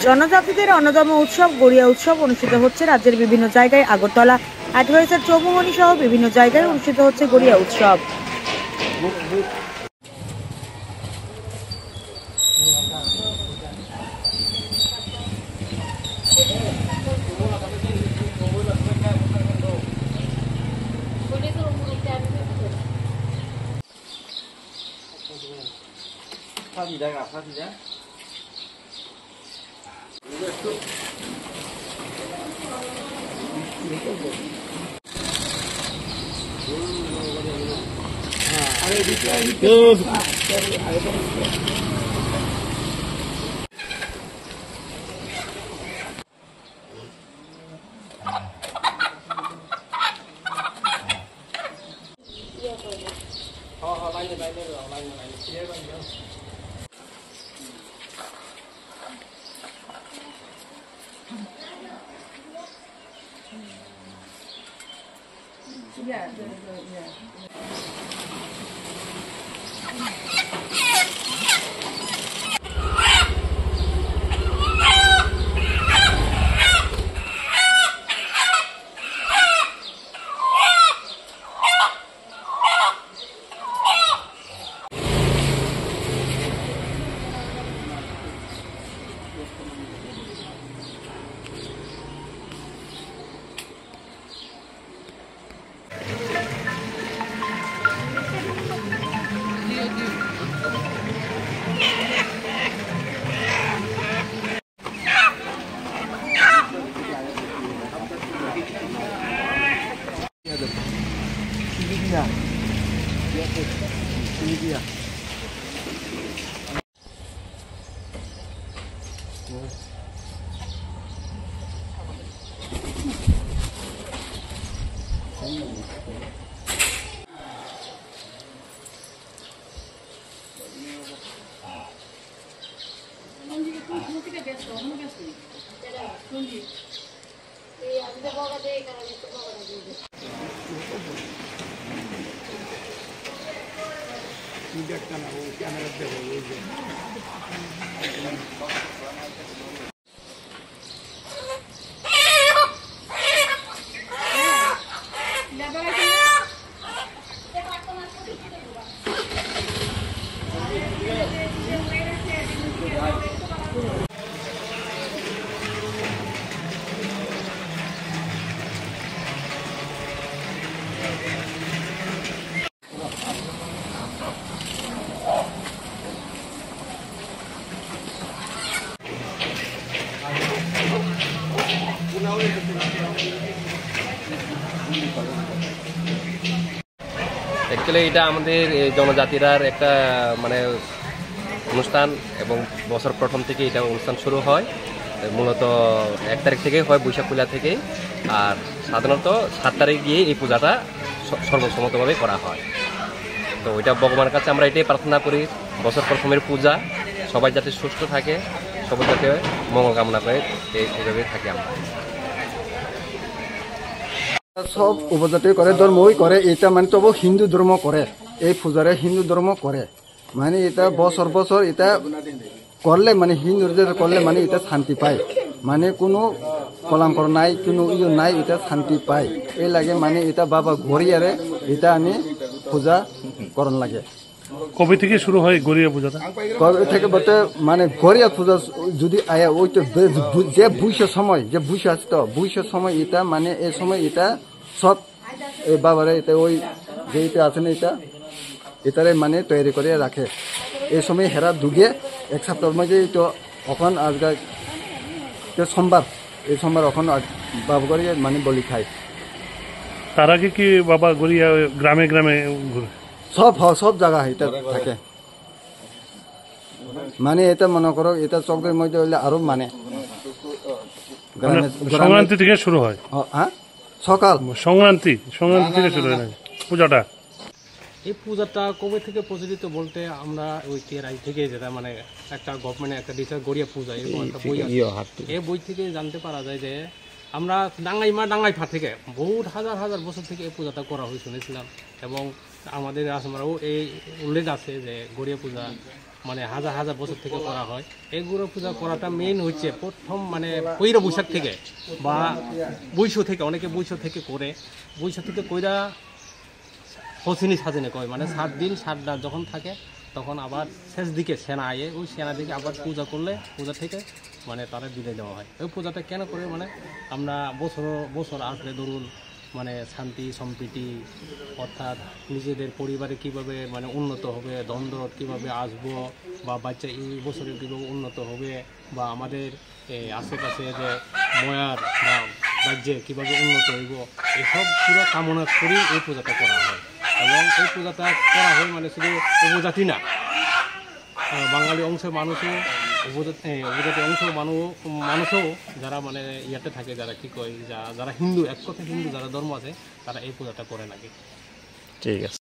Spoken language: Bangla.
জনজাতিদের অন্যতম উৎসব গড়িয়া উৎসব অনুষ্ঠিত হচ্ছে রাজ্যের বিভিন্ন জায়গায়। আগরতলা, অ্যাডভাইজার, চৌমুহনী সহ বিভিন্ন জায়গায় অনুষ্ঠিত হচ্ছে গড়িয়া উৎসব। অ্যাকচুয়ালি এটা আমাদের জনজাতিরার একটা মানে অনুষ্ঠান এবং বছর প্রথম থেকে এটা অনুষ্ঠান শুরু হয়। মূলত 1 তারিখ থেকে হয়, বৈশাখ পূজা থেকে। আর সাধারণত 7 তারিখ গিয়ে এই পূজাটা সর্বসম্মতভাবে করা হয়। তো ওইটা ভগবানের কাছে আমরা এটাই প্রার্থনা করি, বছর প্রথমের পূজা সবাই যাতে সুস্থ থাকে, সবাই যাতে মঙ্গল কামনা করে এইভাবে থাকি আমরা। সব উপজাতি করে, ধর্মই করে, এটা মানে তবু হিন্দু ধর্ম করে, এই পূজারে হিন্দু ধর্ম করে। মানে এটা বছর বছর এটা করলে মানে হিন্দুদের করলে মানে এটা শান্তি পায়, মানে কোনো কলঙ্কর নাই, কোনো ইয়ে নাই, এটা শান্তি পায়। এই লাগে মানে এটা বাবা গড়িয়ারে এটা আমি পূজা করন লাগে। কবে থেকে শুরু হয় গড়িয়া পূজাটা? কবে থেকে বলতে মানে গড়িয়া পূজা যদি আয়া ওই তো যে বুঝে সময়, যে বুঝে আছে তো বুঝে সময় এটা মানে এই সময় এটা সব এই বাবারে এটা ওই যে এটা আছে না এটা এটারে মানে তৈরি করে রাখে। এই সময় হেরা দুগে 1 সপ্তাহের মধ্যে তো এখন আজকে সোমবার, এই সোমবার এখন বাবা গড়িয়া মানে বলি খায়। তার আগে কি বাবা গড়িয়া গ্রামে গ্রামে সব জায়গা এটা থাকে। মানে এটা মনে করো এটা চকের মধ্যে হইলে আরো মানে সংক্রান্তি থেকে শুরু হয়। হ্যাঁ, সকাল সংক্রান্তি থেকে শুরু হয় পূজাটা। এই পূজাটা কবে থেকে প্রচলিত বলতে আমরা ওই রাই থেকে যেটা মানে একটা গভর্নমেন্টের একটা ডিসার গড়িয়া পূজা এরকম একটা বই আছে, এই বই থেকে জানতে পারা যায় যে আমরা ডাঙ্গাইফা থেকে বহুত হাজার বছর থেকে এই পূজাটা করা হয় শুনেছিলাম। এবং আমাদের রাসমারাও এই উল্লেখ আছে যে গড়িয়া পূজা মানে হাজার হাজার বছর থেকে করা হয়। এই গুরু পূজা করাটা মেইন হচ্ছে প্রথম মানে পয়লা বৈশাখ থেকে বা বৈশ থেকে, অনেকে বৈশ থেকে করে, বৈশ থেকে কইরা হসিনী সাজেনে কয়, মানে 7 দিন 7 রাত যখন থাকে তখন আবার শেষ দিকে সেনা আয়ে, ওই সেনা দিকে আবার পূজা করলে পূজা থেকে মানে তারা বিদায় দেওয়া হয়। ওই পূজাটা কেন করে মানে আমরা বছর আসলে ধরুন মানে শান্তি সম্প্রীতি, অর্থাৎ নিজেদের পরিবারে কিভাবে মানে উন্নত হবে, দ্বন্দ্ব কীভাবে আসবো, বা বাচ্চা এই বছরে কীভাবে উন্নত হবে, বা আমাদের আশেপাশে যে ময়ার বা রাজ্যে কীভাবে উন্নত হইব, এসব পুরো কামনা করেই এই পূজাটা করা হয়। এবং এই পূজাটা করা হয় মানে শুধু উপজাতি না, বাঙালি অংশের মানুষও, উপজাতি অংশের মানুষও যারা মানে ইয়াতে থাকে, যারা কী কয়, যারা হিন্দু, এক কথা হিন্দু যারা ধর্ম আছে, তারা এই পূজাটা করে নাকি। ঠিক আছে।